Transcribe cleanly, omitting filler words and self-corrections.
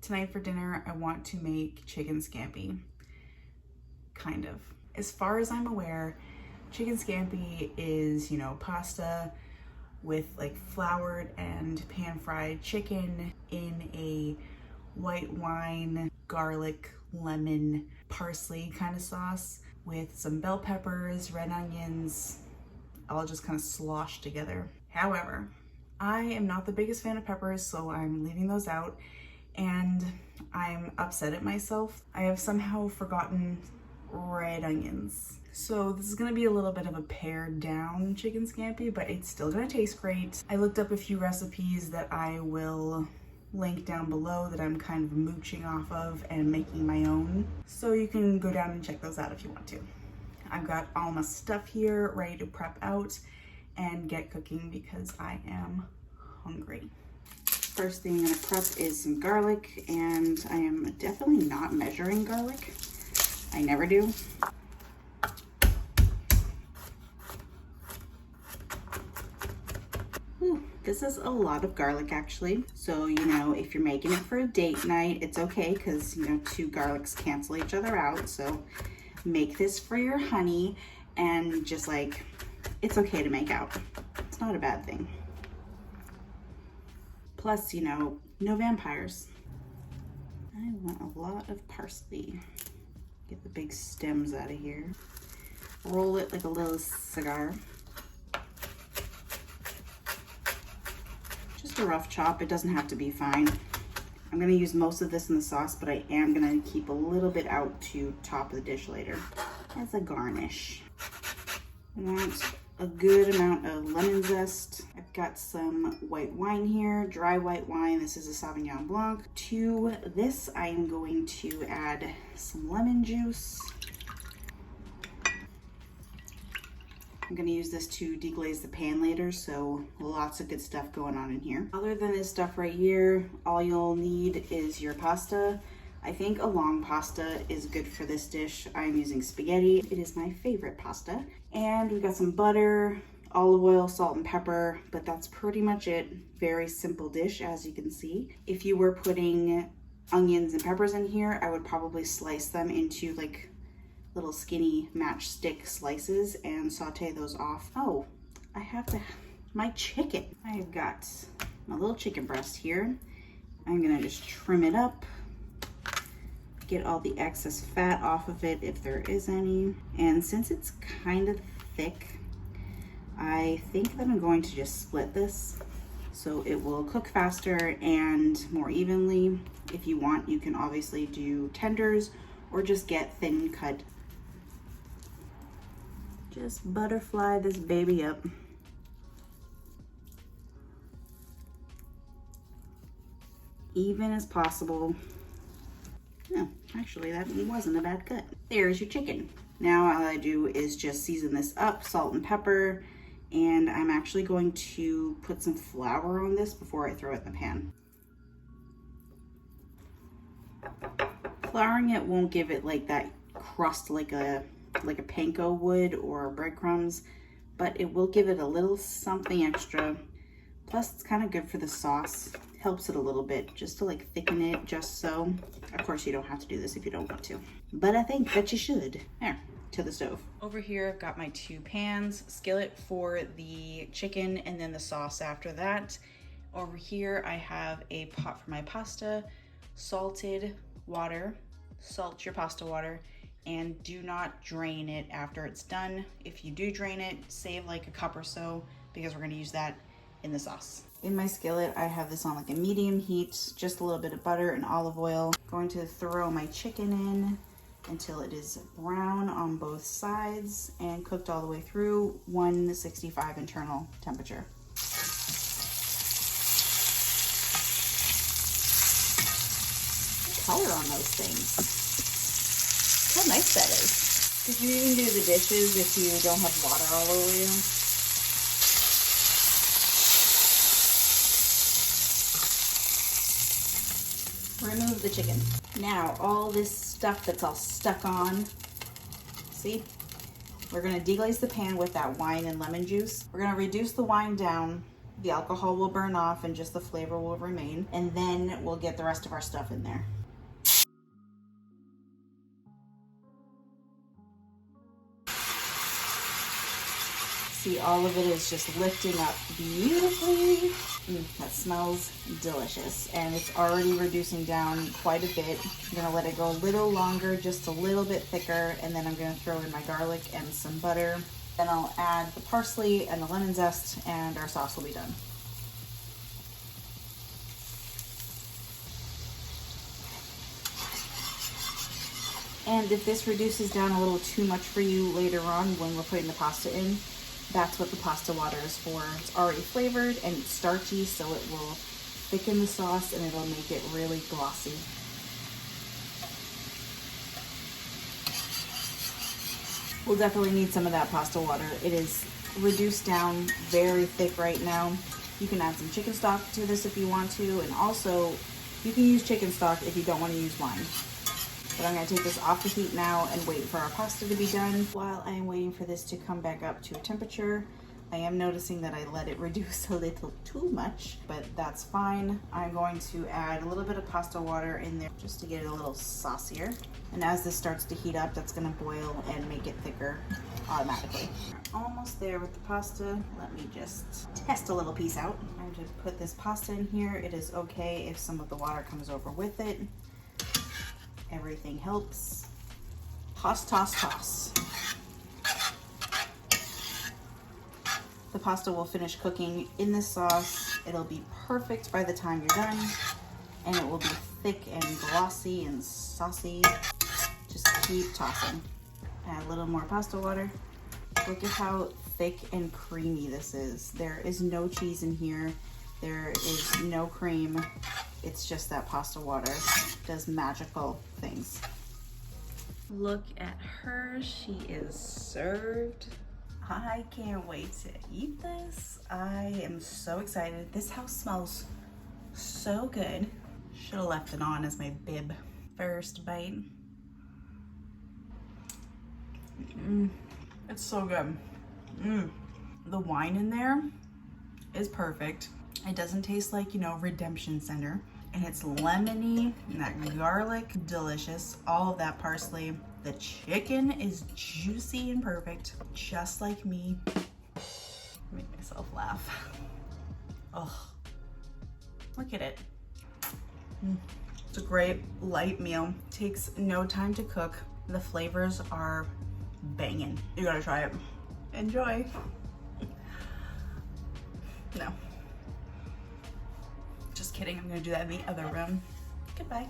Tonight for dinner, I want to make chicken scampi. Kind of. As far as I'm aware, chicken scampi is, pasta with like floured and pan-fried chicken in a white wine, garlic, lemon, parsley kind of sauce with some bell peppers, red onions, all just kind of sloshed together. However, I am not the biggest fan of peppers, so I'm leaving those out, and I'm upset at myself. I have somehow forgotten red onions. So this is gonna be a little bit of a pared down chicken scampi, but it's still gonna taste great. I looked up a few recipes that I will link down below that I'm kind of mooching off of and making my own. So you can go down and check those out if you want to. I've got all my stuff here ready to prep out and get cooking because I am hungry. First thing I'm gonna prep is some garlic, and I am definitely not measuring garlic. I never do. Ooh, this is a lot of garlic actually. So, if you're making it for a date night, it's okay because, 2 garlics cancel each other out. So make this for your honey and just like, it's okay to make out. It's not a bad thing. Plus, no vampires. I want a lot of parsley. Get the big stems out of here. Roll it like a little cigar. Just a rough chop, it doesn't have to be fine. I'm gonna use most of this in the sauce, but I am gonna keep a little bit out to top the dish later as a garnish. I want a good amount of lemon zest. I've got some white wine here, dry white wine. This is a Sauvignon Blanc. To this, I am going to add some lemon juice. I'm gonna use this to deglaze the pan later, so lots of good stuff going on in here. Other than this stuff right here, all you'll need is your pasta. I think a long pasta is good for this dish. I'm using spaghetti. It is my favorite pasta. And we've got some butter, olive oil, salt, and pepper, but that's pretty much it. Very simple dish, as you can see. If you were putting onions and peppers in here, I would probably slice them into like little skinny matchstick slices and saute those off. Oh, I have my chicken. I've got my little chicken breast here. I'm gonna just trim it up, get all the excess fat off of it if there is any. And since it's kind of thick, I think that I'm going to just split this so it will cook faster and more evenly. If you want, you can obviously do tenders or just get thin cut. Just butterfly this baby up. Even as possible. No, actually that wasn't a bad cut. There's your chicken. Now all I do is just season this up, salt and pepper, and I'm actually going to put some flour on this before I throw it in the pan. Flouring it won't give it like that crust like a panko would or breadcrumbs, but it will give it a little something extra. Plus it's kind of good for the sauce. Helps it a little bit just to like thicken it just so. Of course you don't have to do this if you don't want to, but I think that you should. There, to the stove. Over here I've got my 2 pans, skillet for the chicken and then the sauce after that. Over here I have a pot for my pasta, salted water. Salt your pasta water and do not drain it after it's done. If you do drain it, save like a cup or so because we're gonna use that in the sauce. In my skillet, I have this on like a medium heat, just a little bit of butter and olive oil. Going to throw my chicken in until it is brown on both sides and cooked all the way through 165 internal temperature. Color on those things. How nice that is. Could you even do the dishes if you don't have water all over you? Remove the chicken. Now all this stuff that's all stuck on, see? We're gonna deglaze the pan with that wine and lemon juice. We're gonna reduce the wine down The alcohol will burn off and just the flavor will remain. And then we'll get the rest of our stuff in there. See, all of it is just lifting up beautifully. That smells delicious, and it's already reducing down quite a bit. I'm gonna let it go a little longer, just a little bit thicker, and then I'm gonna throw in my garlic and some butter. Then I'll add the parsley and the lemon zest, and our sauce will be done. And if this reduces down a little too much for you later on when we're putting the pasta in, that's what the pasta water is for. It's already flavored and it's starchy, so it will thicken the sauce and it'll make it really glossy. We'll definitely need some of that pasta water. It is reduced down very thick right now. You can add some chicken stock to this if you want to, and also you can use chicken stock if you don't want to use wine. But I'm gonna take this off the heat now and wait for our pasta to be done. While I am waiting for this to come back up to a temperature, I am noticing that I let it reduce a little too much, but that's fine. I'm going to add a little bit of pasta water in there just to get it a little saucier. And as this starts to heat up, that's gonna boil and make it thicker automatically. We're almost there with the pasta. Let me just test a little piece out. I'm going to put this pasta in here. It is okay if some of the water comes over with it. Everything helps. Toss, toss, toss. The pasta will finish cooking in this sauce. It'll be perfect by the time you're done, and it will be thick and glossy and saucy. Just keep tossing. Add a little more pasta water. Look at how thick and creamy this is. There is no cheese in here. There is no cream. It's just that pasta water does magical things. Look at her, she is served. I can't wait to eat this. I am so excited. This house smells so good. Should have left it on as my bib. First bite. It's so good. The wine in there is perfect. It doesn't taste like, you know, Redemption Center. And it's lemony, and that garlic, delicious. All of that parsley. The chicken is juicy and perfect, just like me. Make myself laugh. Oh, look at it. It's a great light meal. Takes no time to cook. The flavors are banging. You gotta try it. Enjoy. No. Just kidding, I'm gonna do that in the other room. Goodbye.